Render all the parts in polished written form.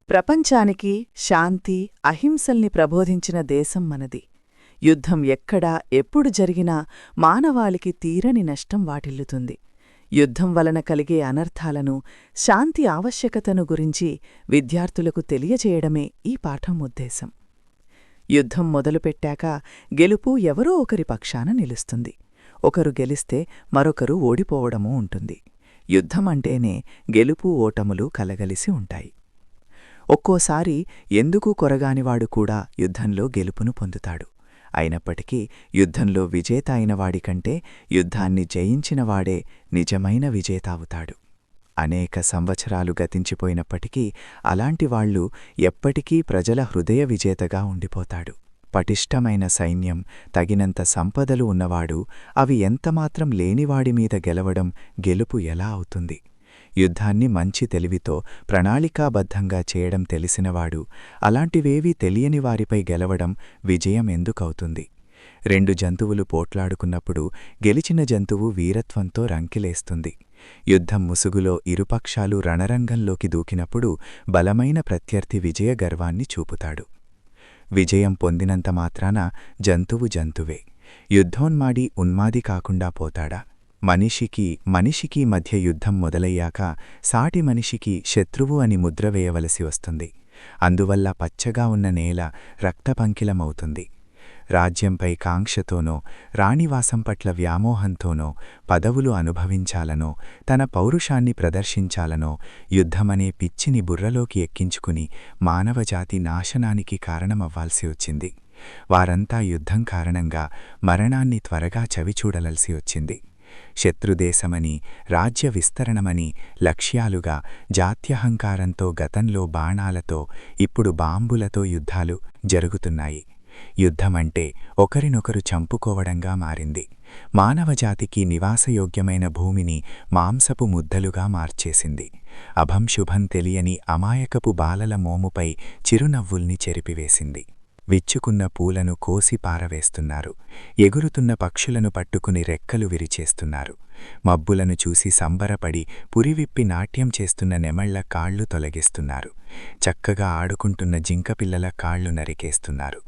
ప్రపంచానికి శాంతి, అహింసల్ని ప్రబోధించిన దేశం మనది. యుద్ధం ఎక్కడ, ఎప్పుడు జరిగినా మానవాళికి తీరని నష్టం వాటిల్లుతుంది. యుద్ధం వలన కలిగే అనర్థాలను, శాంతి ఆవశ్యకతను గురించి విద్యార్థులకు తెలియచేయడమే ఈ పాఠం ఉద్దేశం. యుద్ధం మొదలుపెట్టాక గెలుపు ఎవరో ఒకరి పక్షాన నిలుస్తుంది. ఒకరు గెలిస్తే మరొకరు ఓడిపోవడమూ ఉంటుంది. యుద్ధమంటేనే గెలుపు ఓటములు కలగలిసి ఉంటాయి. ఒక్కోసారి ఎందుకూ కొరగానివాడు కూడా యుద్ధంలో గెలుపును పొందుతాడు. అయినప్పటికీ యుద్ధంలో విజేత అయినవాడికంటే యుద్ధాన్ని జయించినవాడే నిజమైన విజేతావుతాడు. అనేక సంవత్సరాలు గతించిపోయినప్పటికీ అలాంటివాళ్లు ఎప్పటికీ ప్రజల హృదయ విజేతగా ఉండిపోతాడు. పటిష్టమైన సైన్యం, తగినంత సంపదలు ఉన్నవాడు అవి ఎంతమాత్రం లేనివాడిమీద గెలవడం గెలుపు ఎలా అవుతుంది? యుద్ధాన్ని మంచి తెలివితో ప్రణాళికాబద్ధంగా చేయడం తెలిసినవాడు అలాంటివేవీ తెలియని వారిపై గెలవడం విజయం ఎందుకవుతుంది? రెండు జంతువులు పోట్లాడుకున్నప్పుడు గెలిచిన జంతువు వీరత్వంతో రంకిలేస్తుంది. యుద్ధం ముసుగులో ఇరుపక్షాలు రణరంగంలోకి దూకినప్పుడు బలమైన ప్రత్యర్థి విజయ గర్వాన్ని చూపుతాడు. విజయం పొందినంత మాత్రాన జంతువు జంతువే. యుద్ధోన్మాడి ఉన్మాది కాకుండా పోతాడా? మనిషికి మధ్య యుద్ధం మొదలయ్యాక సాటి మనిషికి శత్రువు అని ముద్ర వేయవలసి వస్తుంది. అందువల్ల పచ్చగా ఉన్న నేల రక్తపంకిలమవుతుంది. రాజ్యంపై కాంక్షతోనో, రాణివాసం పట్ల వ్యామోహంతోనో, పదవులు అనుభవించాలనో, తన పౌరుషాన్ని ప్రదర్శించాలనో యుద్ధమనే పిచ్చిని బుర్రలోకి ఎక్కించుకుని మానవజాతి నాశనానికి కారణమవ్వాల్సి వచ్చింది. వారంతా యుద్ధం కారణంగా మరణాన్ని త్వరగా చవిచూడలసి వచ్చింది. శత్రుదేశమని, రాజ్య విస్తరణమని లక్ష్యాలుగా జాత్యహంకారంతో గతంలో బాణాలతో, ఇప్పుడు బాంబులతో యుద్ధాలు జరుగుతున్నాయి. యుద్ధమంటే ఒకరినొకరు చంపుకోవడంగా మారింది. మానవజాతికి నివాసయోగ్యమైన భూమిని మాంసపు ముద్దలుగా మార్చేసింది. అభంశుభం తెలియని అమాయకపు బాలల మోముపై చిరునవ్వుల్ని చెరిపివేసింది. విచ్చుకున్న పూలను కోసి పారవేస్తున్నారు. ఎగురుతున్న పక్షులను పట్టుకుని రెక్కలు విరిచేస్తున్నారు. మబ్బులను చూసి సంబరపడి పురివిప్పి నాట్యం చేస్తున్న నెమళ్ల కాళ్ళు తొలగిస్తున్నారు. చక్కగా ఆడుకుంటున్న జింకపిల్లల కాళ్ళు నరికేస్తున్నారు.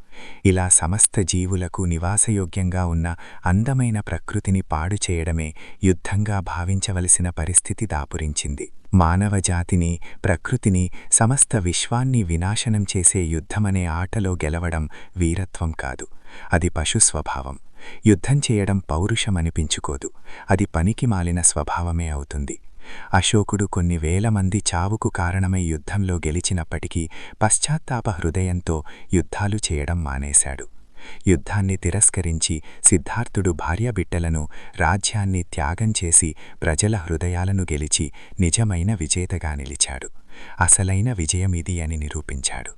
ఇలా సమస్త జీవులకు నివాసయోగ్యంగా ఉన్న అందమైన ప్రకృతిని పాడు చేయడమే యుద్ధంగా భావించవలసిన పరిస్థితి దాపురించింది. మానవజాతిని, ప్రకృతిని, సమస్త విశ్వాన్ని వినాశనం చేసే యుద్ధమనే ఆటలో గెలవడం వీరత్వం కాదు, అది పశుస్వభావం. యుద్ధం చేయడం పౌరుషమనిపించుకోదు, అది పనికిమాలిన స్వభావమే అవుతుంది. అశోకుడు కొన్ని వేల మంది చావుకు కారణమై యుద్ధంలో గెలిచినప్పటికీ పశ్చాత్తాప హృదయంతో యుద్ధాలు చేయడం మానేశాడు. యుద్ధాన్ని తిరస్కరించి సిద్ధార్థుడు భార్యాబిడ్డలను, రాజ్యాన్ని త్యాగం చేసి ప్రజల హృదయాలను గెలిచి నిజమైన విజేతగా నిలిచాడు. అసలైన విజయమిది అని నిరూపించాడు.